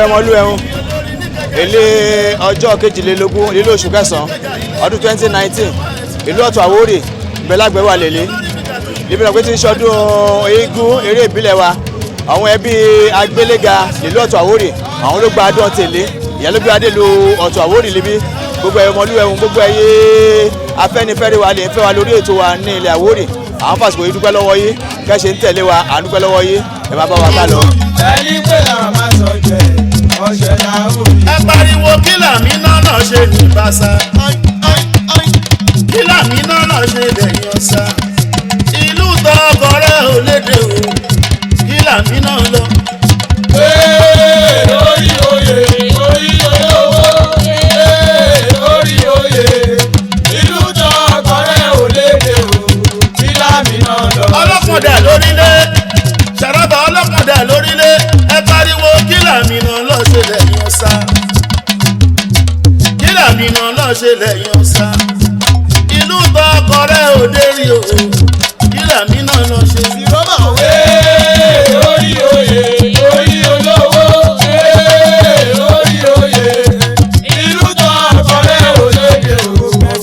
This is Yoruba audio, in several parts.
ọmọlúwẹ̀hún èlé ọjọ́ kejìlélógún lílé oṣù kẹsàn-án ọdún 2019 ìlú Ọ̀tún Àwórì ìbẹ̀lágbẹ̀wà lélẹ̀ níbi náà pé tí ń ṣọdún eégún eré ìbílẹ̀ wa àwọn ẹbí agbéléga lílú Ọ̀tún Àwórì àwọn ló gba adùn tèlé ìyẹn ló gbé adé lu Ọ̀tún Àwórì níbí gbogbo ẹ̀yọ́ ọmọlúwẹ̀hún gbogbo ẹ̀yẹ afẹ́nifẹ́re wa lè fẹ́ wa lórí ètò wa ní ilẹ̀ Àwórì àwọn fàṣìkò yìí dúpẹ́ lọ́wọ́ yìí kẹ́ṣe ń tẹ̀lé wa à ń dúpẹ́ lọ́wọ́ yìí ẹ máa bá wa ká lọ. ẹni pé làwọn máa sọ jẹ ọṣẹ làwọn. ẹ pariwo kí làmì náà ṣe ní ìbáṣà kí làmì náà ṣe lẹ́yìn ọ̀sà ìlú tó ọkọ̀rẹ́ ò lédè o kí làmì náà lọ. orí oyè orí olówó orí oyè ìlú tó ọkọ̀rẹ́ ò lédè o kí làmì náà lọ. ọlọ́kùnrin lórílẹ̀ ṣàràbà ọlọ́kùnrin lórílẹ̀ ẹ pariwo kí làmì náà lọ ṣe lẹ́yìn ọ̀sà kí làmì náà lọ ṣe lẹ́yìn ọ̀sà ìlú tó ọkọ̀rẹ́ ò dérí o kí làmì náà lọ ṣe. ìrọ́bà òwe orí oyè orí olówó orí oyè ìlú tó ọkọ̀rẹ́ ò lédè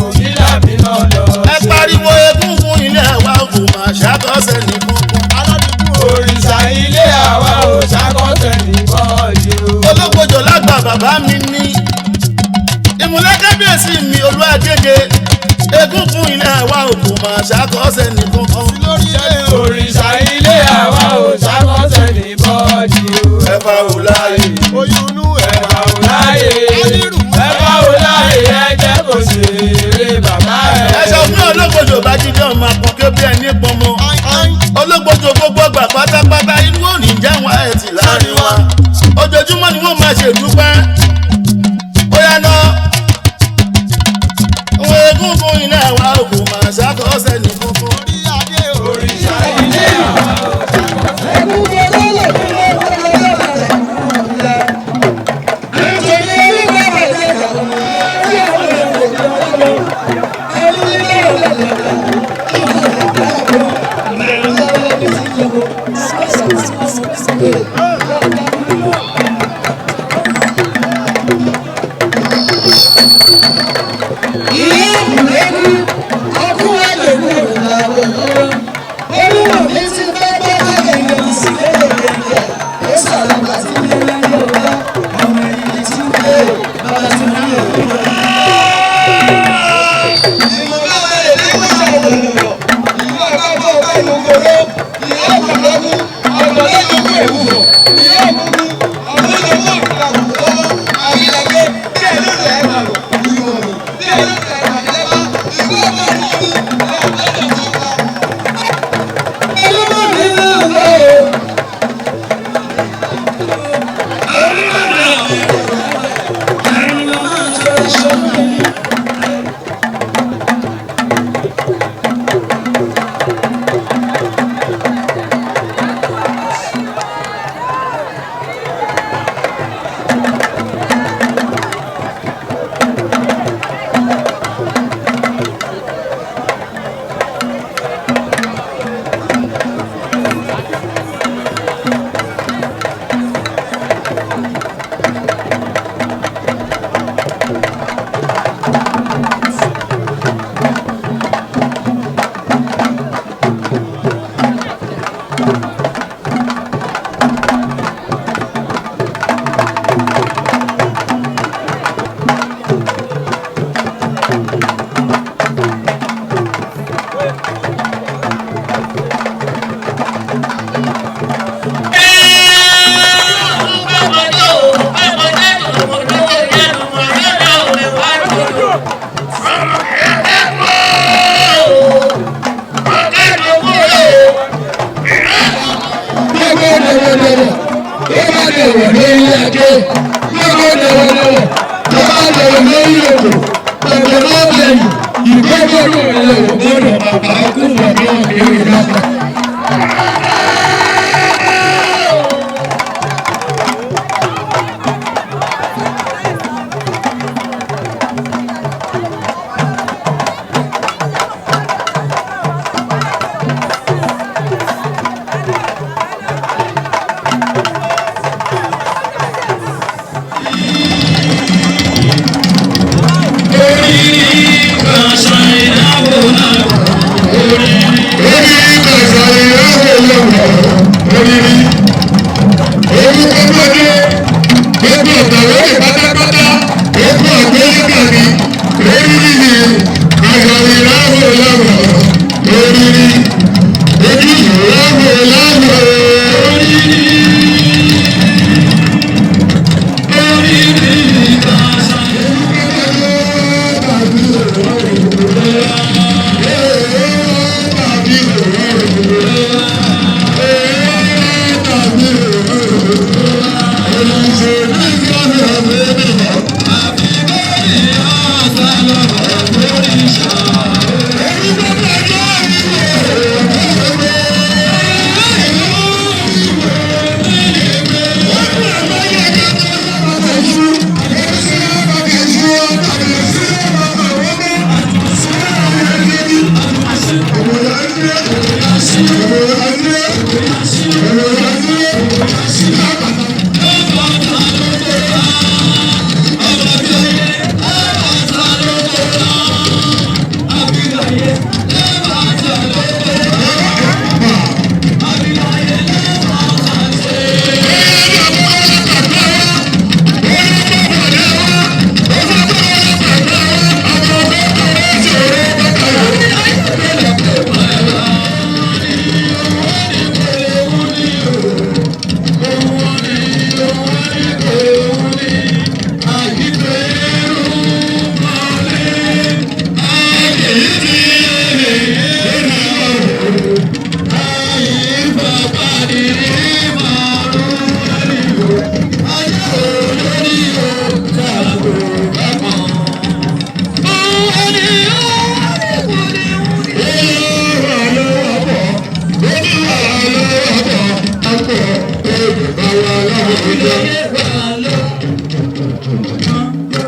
o kí làmì náà lọ. ẹ pariwo egúngún ilé wa kò máa ṣàkọsẹ̀ ní kankan. òrìṣà ilé àwa ò ṣàkọsẹ̀ ní bọ́ọ̀lì o. olókojò lágbà bàbá mi ní ìmúlẹ̀ kábíyèsí mi Olúwagége egúngún ilé wa kò máa ṣàkọsẹ̀ ní kankan. òrìṣà ilé àwa ò ṣàkọsẹ̀ ní bọ́ọ̀lì o. ẹ̀fà ò láàyè oyúnú ẹ̀fà ò láàyè ẹ̀fà ò láàyè ẹ̀jẹ̀ kò ṣe eré bàbá ẹ̀. ẹ sọ fún olókojò bá jíjọ́ ọmọ àpọ̀kẹ́ bí ẹni pọnmọ olókojò gbogbo ọgbà pátápátá inú òní jẹ́wọ̀n ẹ̀ tì láàrin wa ojoojúmọ́ ni wọ́n máa ṣèdúpẹ́ ó yá lọ àwọn egúngún ilé wa kò máa ṣàkọsẹ̀ ní kankan. òrìṣà ilé àwa ò ṣàkọsẹ̀ ní Thank you.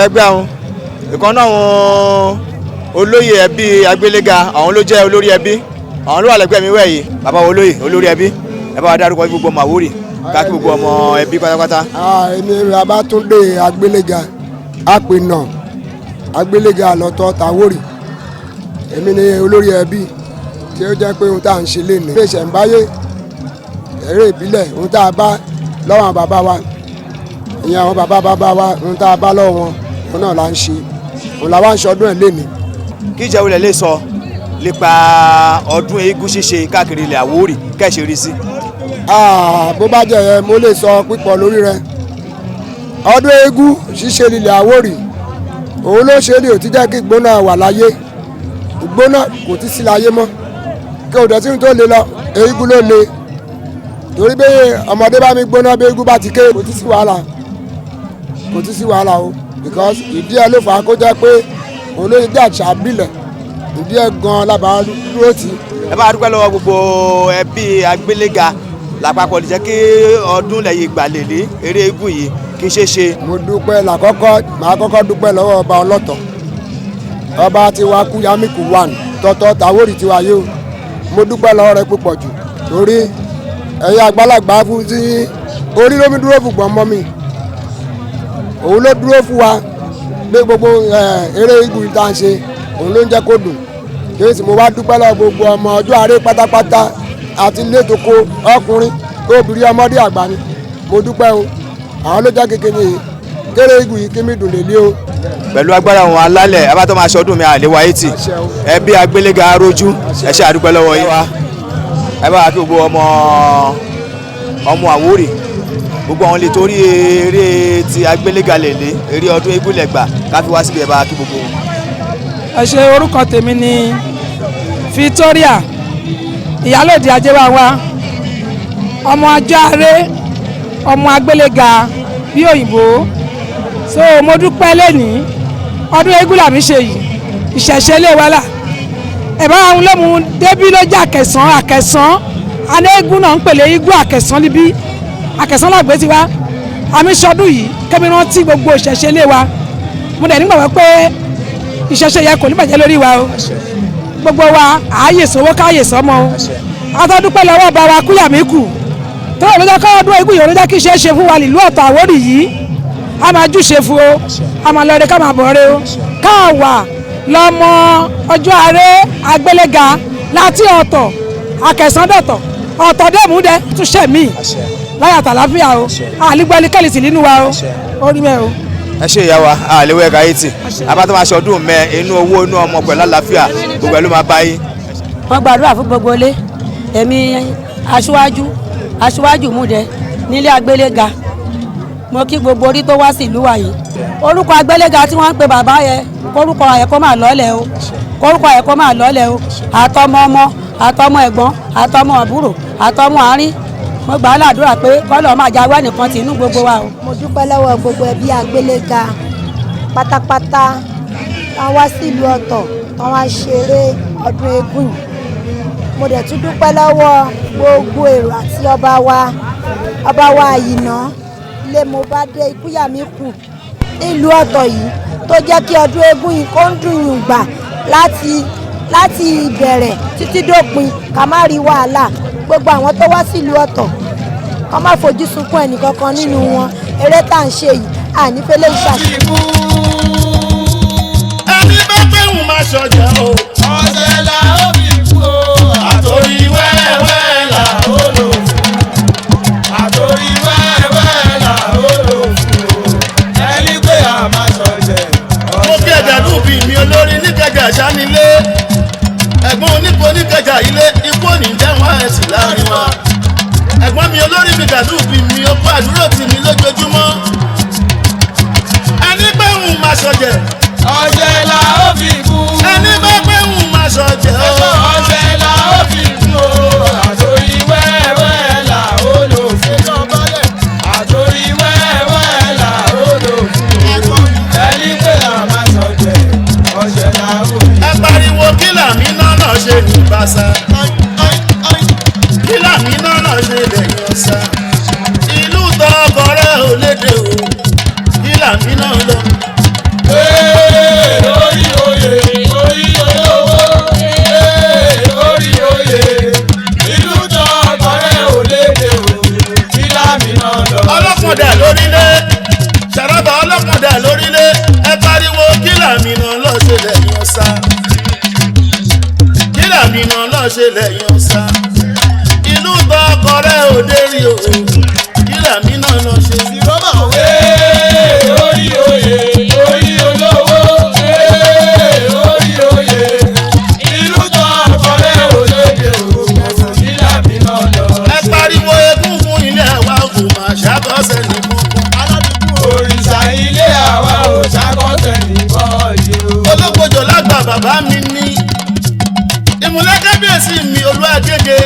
ẹgbẹ́ àwọn ìkan náà àwọn olóyè ẹbí Agbéléga àwọn ló jẹ́ olórí ẹbí àwọn ló wà lẹ́gbẹ̀ẹ́ mi wẹ̀yí bàbá olóyè olórí ẹbí ẹ bá wa dárúkọ gbogbo ọmọ Àwórì káàkiri gbogbo ọmọ ẹbí pátápátá. èmi Babátúndé Agbéléga àpènà Agbéléga lọ́tọ̀ tàwórì èmi ni olórí ẹbí tí ó jẹ́ pé ohun tá à ń ṣe lénìí ilé ìṣẹ̀ǹbáyé eré ìbílẹ̀ ohun tá a bá lọ́wọ́ àwọn bàbá wa ìyẹn àwọn bàbá wa ohun tá a bá lọ́wọ́ wọn òun náà là ń ṣe òun làwọn ń ṣọdún ẹ̀ lénìí. kí ìjẹ́ olè lè sọ nípa ọdún eégún ṣíṣe káàkiri ilẹ̀ Àwórì kẹ́ẹ̀ṣe rí sí. bó bá jẹ́ yẹn mo lè sọ pípọ̀ lórí rẹ̀ ọdún eégún ṣíṣe ilẹ̀ Àwórì òun ló ṣe ní òtí jẹ́ kí ìgbóná wà láyé ìgbóná kò tí sí láyé mọ́ kí òdẹ tí n tó le lọ eégún ló le torí bí ọmọdé bá mi gbóná bí eégún bá ti ké kò tí sí wàhálà o because ìdí ẹ ló fà á kó jẹ́ pé òun ló ń dé àṣà bílẹ̀ ìdí ẹ gan lábàá dúró tì. ẹ bá dúpẹ́ lọ́wọ́ gbogbo ẹbí Agbéléga lápapọ̀ lè jẹ́ kí ọdún lẹ́yìn ìgbàlèlé eré eégún yìí kí ṣe ṣe. mo dúpẹ́ màá kọ́kọ́ dúpẹ́ lọ́wọ́ ọba ọlọ́tọ̀ ọba tiwa Kúyámíkù 1 tọ́tọ́ Tàwórì tiwa yóò mo dúpẹ́ lọ́wọ́ rẹ púpọ̀ jù torí ẹ̀yin àgbàlagbà fún sí orí lómi dúró fún gbọ̀nmọ́ mi òun ló dúró fún wa pé gbogbo eré eégún tá à ń ṣe òun ló ń jẹ́ kó dùn kéèsì mo wá dúpẹ́ lọ́wọ́ gbogbo ọmọ ọjọ́ àárẹ pátápátá àti létòkó ọkùnrin obìnrin ọmọdé àgbà ni mo dúpẹ́ o àwọn ló jẹ́ kékeré yìí kéré eégún yìí kí mi dùn lè lé o. pẹ̀lú agbára àwọn alálẹ̀ abátọ́ máa ṣọdún mi àlewa 80 ẹbí Agbéléga arójú ẹ ṣé àdúpẹ́ lọ́wọ́ yín wá ẹ bá wa kí gbogbo ọmọ Àwórì gbogbo àwọn lè torí eré ti Agbéléga lè lé eré ọdún eégún lẹ́gbà ká fi wá síbi ẹ bá wa kí gbogbo ẹ ṣe orúkọ tèmi ní Victoria ìyálòdì ajéwàwá ọmọ ajáre ọmọ agbéléga bí òyìnbó so mo dúpẹ́ lẹ́nìí ọdún eégún làmí ṣe yìí ìṣẹ̀ṣe lè wálà ẹ̀bá àwọn olómù débí ló jẹ́ àkẹsàn anégún náà ń pèlè igbó àkẹsàn níbí àkẹsàn làgbé ti wá àmì sọdún yìí kẹ́mi rántí gbogbo ìṣẹ̀ṣe lè wa mo dẹ̀ nígbàgbọ́ pé ìṣẹ̀ṣe yẹ kò ní bàjẹ́ lórí wa o gbogbo wa ààyè sówó káàyè sọmọ o atọ́dúpẹ́ lọ́wọ́ bá wa Kúyàmíkù tó wà lọ́jọ́ ká ọdún eégún yìí ló jẹ́ kí iṣẹ́ ṣe fún wa nílùú Ọ̀tọ̀ Àwórì yìí a máa júṣe fún o a máa lọ́ọ́rẹ́ ká máa bọ̀ọ́rẹ́ o káà wà lọ́mọ ọjọ́ ààrẹ agbéléga láti Ọ̀tọ̀ àkẹsàndọ̀tọ̀ Ọ̀tọ̀ dẹ́múdẹ túnṣe mí láyà tàlàfíà o àlígbẹ́lì kẹ́lìtì nínú wa o orí mẹ́ o. ẹ ṣe ìyá wa àlewé ẹ̀ka yìí tì abátọ́ máa ṣọdún mẹ́ inú owó inú ọmọ pẹ̀lú àlàáfíà gbogbo ẹ̀ ló máa bá yín. wọ́n gbàdúrà fún gbogbo ilé èmi aṣíwájú múdẹ nílé agbéléga mo kí gbogbo orí tó wá sí ìlú wa yìí orúkọ agbéléga tí wọ́n ń pe bàbá yẹn kórúkọ yẹ kó máa lọ́lẹ̀ o kórúkọ yẹ kó máa lọ́lẹ̀ o àtọmọ ọmọ àtọmọ ẹ̀gbọ́n àtọmọ àbúrò àtọmọ àárín mo gbà á ládùúrà pé kọ́lọ̀ máa jáwé nìkan tì inú gbogbo wa o. mo dúpẹ́ lọ́wọ́ gbogbo ẹbí agbéléga pátápátá wọ́n wá sílùú Ọ̀tọ̀ wọ́n wá ṣeré ọdún eégún mo dẹ̀ tún dúpẹ́ lọ́wọ́ gbogbo èrò àti ọba wa Àyìnà ilé mo bá dé Kúyàmíkù nílùú Ọ̀tọ̀ yìí tó jẹ́ kí ọdún eégún yìí kó ń dùn yùn gbà láti ìbẹ̀rẹ̀ títí dópin ká má rí wàhálà gbogbo àwọn tó wá sílùú Ọ̀tọ̀ ká má fojú sunkún ẹnìkankan nínú wọn eré tá à ń ṣe yìí ànífẹ́lẹ́ ìṣàkóso. ẹni bá gbẹ̀hùn máa ṣọjà o. ọ̀sẹ̀ la ó fi kú o. àtòrí wẹ́wẹ́ là ó lò fún. àtòrí wẹ́wẹ́ là ó lò fún o. ẹni pé a máa ṣọ̀jẹ̀. mo kí ẹ̀dàlú bí mi olórí níkẹjà sánilé ẹ̀gbọ́n onípo níkẹjà ilé ikú òní jẹ́wọ́n ẹ̀sìn láàrin wa ẹ̀gbọ́n mi olórí mi dàlú bí mi ó kó àdúró tì mí lójoojúmọ́ ẹni gbẹ̀hùn máa ṣọjẹ̀ ọ̀sẹ̀ la ó fi kú. ẹni bá gbẹ̀hùn máa ṣọjẹ̀ o. ọ̀sẹ̀ la ó fi kú o. àtòrí wẹ́wẹ́ là ó lò fún o. àtòrí wẹ́wẹ́ là ó lò fún o. ẹni pé a máa ṣọ̀jẹ̀ ọ̀sẹ̀ la ó fi kú. ẹ pariwo kí làmí náà ṣe ní ìbáṣà kí làmí náà ṣe lẹ́yìn ọ̀sà ìlú tọkọ rẹ ò lédè o kí làmí náà lọ. orí oyè orí olówó orí oyè ìlú tó ọkọ̀rẹ́ ò léde o kí lámì náà lọ. ọlọ́kùnrin lórílẹ̀ ṣàràbà ọlọ́kùnrin lórílẹ̀ ẹ pariwo kí làmì náà lọ ṣe lẹ́yìn ọ̀sà kí làmì náà lọ ṣe lẹ́yìn ọ̀sà ìlú tọkọ rẹ ò dérí o kí làmì náà lọ ṣe. ìrọ́bà wé orí oyè orí olówó orí oyè ìlú tó ọkọ̀rẹ́ ò léde o kí lámì náà lọ. ẹ pariwo egúngún ilé wa kò máa ṣàkọsẹ̀ ní kankan. òrìṣà ilé àwa ò ṣàkọsẹ̀ nìkan yìí o. olókojò lágbà bàbá mi ní ìmúlẹ̀ kábíyèsí mi olú àgègè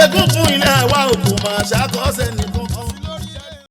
egúngún ilé wa kò máa ṣàkọsẹ̀ ní kankan.